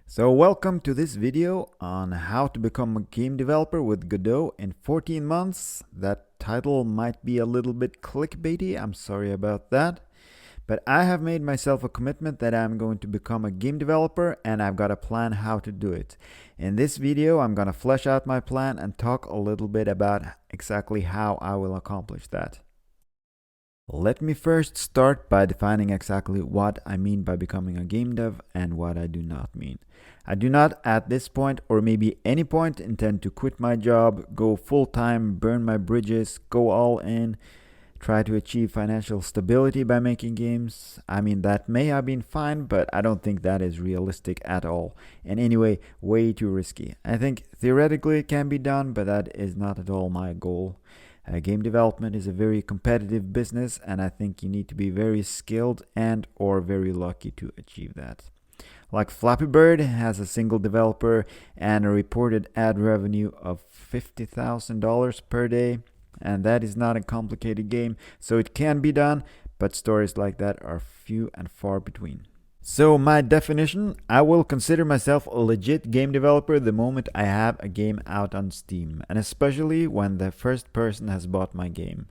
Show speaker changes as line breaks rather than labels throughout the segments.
So welcome to this video on how to become a game developer with Godot in 14 months. That title might be a little bit clickbaity, I'm sorry about that. But I have made myself a commitment that I'm going to become a game developer and I've got a plan how to do it. In this video, I'm going to flesh out my plan and talk a little bit about exactly how I will accomplish that. Let me first start by defining exactly what I mean by becoming a game dev and what I do not mean. I do not at this point or maybe any point intend to quit my job, go full-time, burn my bridges, go all in, try to achieve financial stability by making games. I mean, that may have been fine, but I don't think that is realistic at all. And anyway, way too risky. I think theoretically it can be done, but that is not at all my goal. Game development is a very competitive business, and I think you need to be very skilled and or very lucky to achieve that. Like Flappy Bird has a single developer and a reported ad revenue of $50,000 per day, and that is not a complicated game, so it can be done, but stories like that are few and far between. So my definition, I will consider myself a legit game developer the moment I have a game out on Steam, and especially when the first person has bought my game.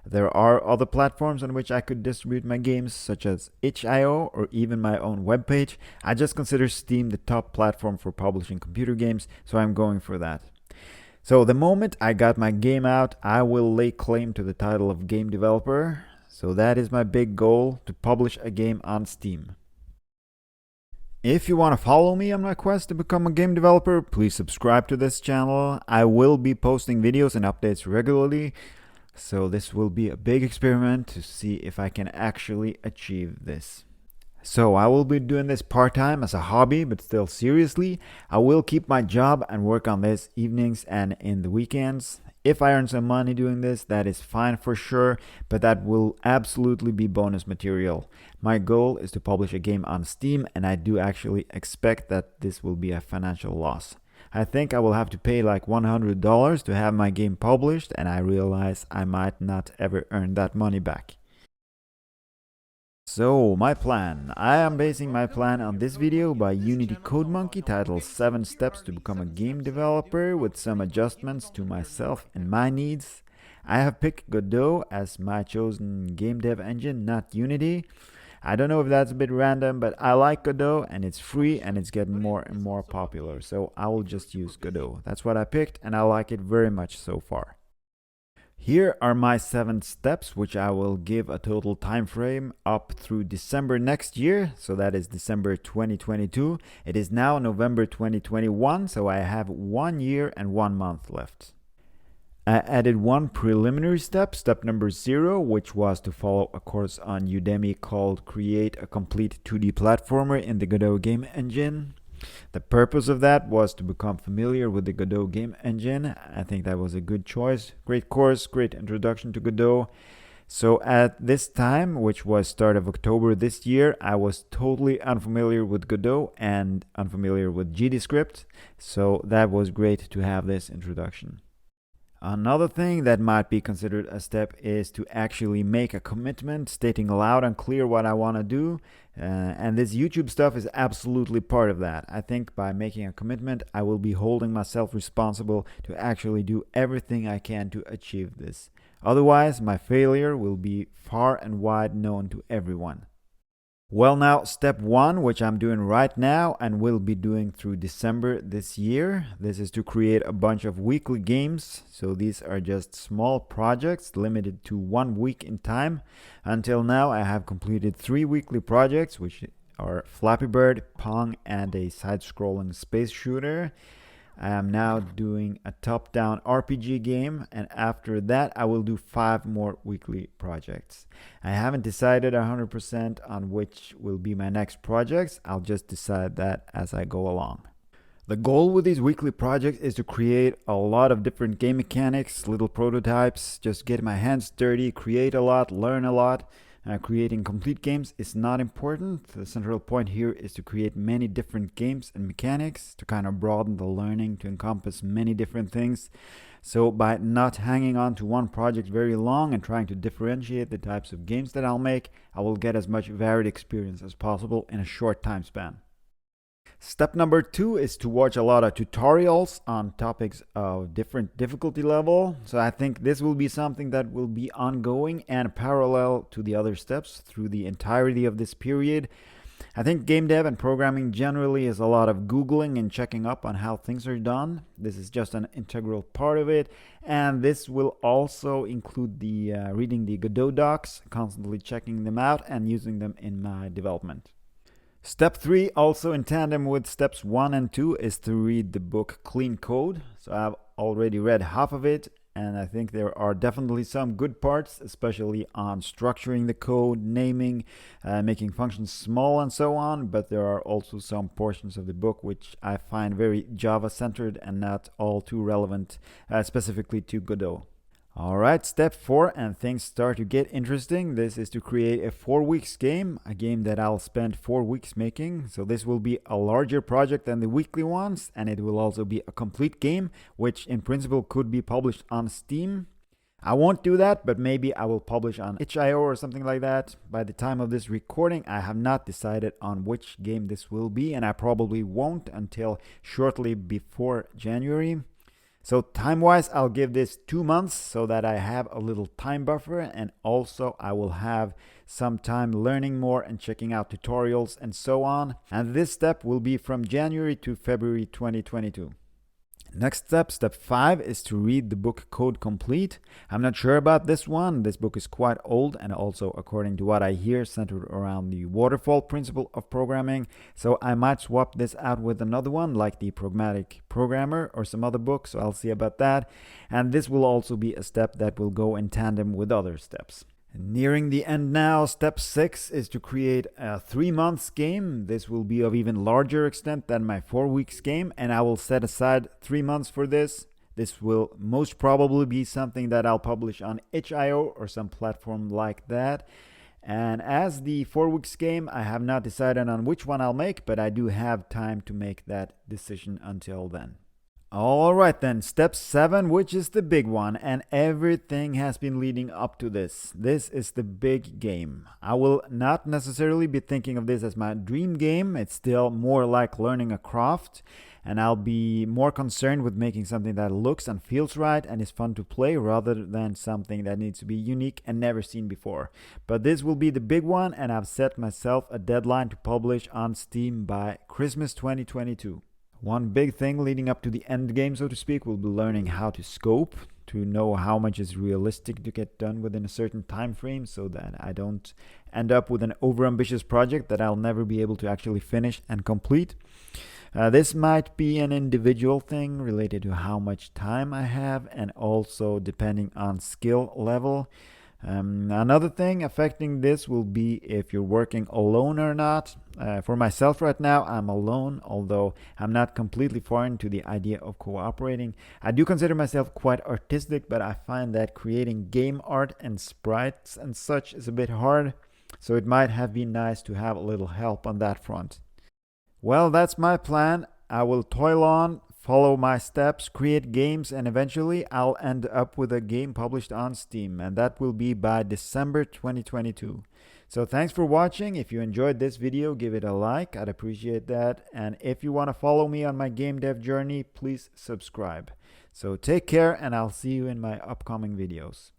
There are other platforms on which I could distribute my games, such as itch.io or even my own webpage. I just consider Steam the top platform for publishing computer games, so I'm going for that. So the moment I got my game out, I will lay claim to the title of game developer. So that is my big goal, to publish a game on Steam. If you want to follow me on my quest to become a game developer, please subscribe to this channel. I will be posting videos and updates regularly, so this will be a big experiment to see if I can actually achieve this. So I will be doing this part-time as a hobby, but still seriously. I will keep my job and work on this evenings and in the weekends. If I earn some money doing this, that is fine for sure, but that will absolutely be bonus material. My goal is to publish a game on Steam, and I do actually expect that this will be a financial loss. I think I will have to pay like $100 to have my game published, and I realize I might not ever earn that money back. So, my plan. I am basing my plan on this video by Unity CodeMonkey titled 7 Steps to Become a Game Developer with some adjustments to myself and my needs. I have picked Godot as my chosen game dev engine, not Unity. I don't know if that's a bit random, but I like Godot and it's free and it's getting more and more popular. So I will just use Godot. That's what I picked and I like it very much so far. Here are my 7 steps, which I will give a total time frame up through December next year. So that is December 2022. It is now November 2021, so I have 1 year and 1 month left. I added one preliminary step, step number 0, which was to follow a course on Udemy called Create a Complete 2D Platformer in the Godot Game Engine. The purpose of that was to become familiar with the Godot game engine. I think that was a good choice. Great course, great introduction to Godot. So at this time, which was start of October this year, I was totally unfamiliar with Godot and unfamiliar with GDScript. So that was great to have this introduction. Another thing that might be considered a step is to actually make a commitment, stating loud and clear what I want to do. And this YouTube stuff is absolutely part of that. I think by making a commitment, I will be holding myself responsible to actually do everything I can to achieve this. Otherwise, my failure will be far and wide known to everyone. Well, now, step 1, which I'm doing right now and will be doing through December this year. This is to create a bunch of weekly games. So these are just small projects limited to 1 week in time. Until now, I have completed 3 weekly projects, which are Flappy Bird, Pong, and a side-scrolling space shooter. I am now doing a top-down RPG game, and after that I will do 5 more weekly projects. I haven't decided 100% on which will be my next projects. I'll just decide that as I go along. The goal with these weekly projects is to create a lot of different game mechanics, little prototypes, just get my hands dirty, create a lot, learn a lot. Creating complete games is not important. The central point here is to create many different games and mechanics to kind of broaden the learning to encompass many different things. So by not hanging on to one project very long and trying to differentiate the types of games that I'll make, I will get as much varied experience as possible in a short time span. Step number 2 is to watch a lot of tutorials on topics of different difficulty level. So I think this will be something that will be ongoing and parallel to the other steps through the entirety of this period. I think game dev and programming generally is a lot of Googling and checking up on how things are done. This is just an integral part of it. And this will also include the reading the Godot docs, constantly checking them out and using them in my development. Step 3, also in tandem with steps 1 and 2, is to read the book Clean Code. So I've already read half of it, and I think there are definitely some good parts, especially on structuring the code, naming, making functions small, and so on. But there are also some portions of the book which I find very Java-centered and not all too relevant, specifically to Godot. Alright, step 4, and things start to get interesting. This is to create a 4 weeks game, a game that I'll spend 4 weeks making. So this will be a larger project than the weekly ones, and it will also be a complete game, which in principle could be published on Steam. I won't do that, but maybe I will publish on itch.io or something like that. By the time of this recording, I have not decided on which game this will be, and I probably won't until shortly before January. So time-wise, I'll give this 2 months so that I have a little time buffer, and also I will have some time learning more and checking out tutorials and so on. And this step will be from January to February 2022. Next step, step 5, is to read the book Code Complete. I'm not sure about this one. This book is quite old and also, according to what I hear, centered around the waterfall principle of programming. So I might swap this out with another one like the Pragmatic Programmer or some other book. So I'll see about that. And this will also be a step that will go in tandem with other steps. Nearing the end now, step 6 is to create a 3 months game. This will be of even larger extent than my 4 weeks game, and I will set aside 3 months for this. This will most probably be something that I'll publish on itch.io or some platform like that. And as the 4 weeks game, I have not decided on which one I'll make, but I do have time to make that decision until then. Alright then, step 7, which is the big one, and everything has been leading up to this. This is the big game. I will not necessarily be thinking of this as my dream game. It's still more like learning a craft, and I'll be more concerned with making something that looks and feels right and is fun to play rather than something that needs to be unique and never seen before. But this will be the big one, and I've set myself a deadline to publish on Steam by Christmas 2022. One big thing leading up to the end game, so to speak, will be learning how to scope, to know how much is realistic to get done within a certain time frame so that I don't end up with an overambitious project that I'll never be able to actually finish and complete. This might be an individual thing related to how much time I have and also depending on skill level. Another thing affecting this will be if you're working alone or not. For myself right now, I'm alone, although I'm not completely foreign to the idea of cooperating. I do consider myself quite artistic, but I find that creating game art and sprites and such is a bit hard, so it might have been nice to have a little help on that front. Well, that's my plan. I will toil on, follow my steps, create games, and eventually I'll end up with a game published on Steam, and that will be by December 2022. So thanks for watching. If you enjoyed this video, give it a like. I'd appreciate that. And if you want to follow me on my game dev journey, please subscribe. So take care, and I'll see you in my upcoming videos.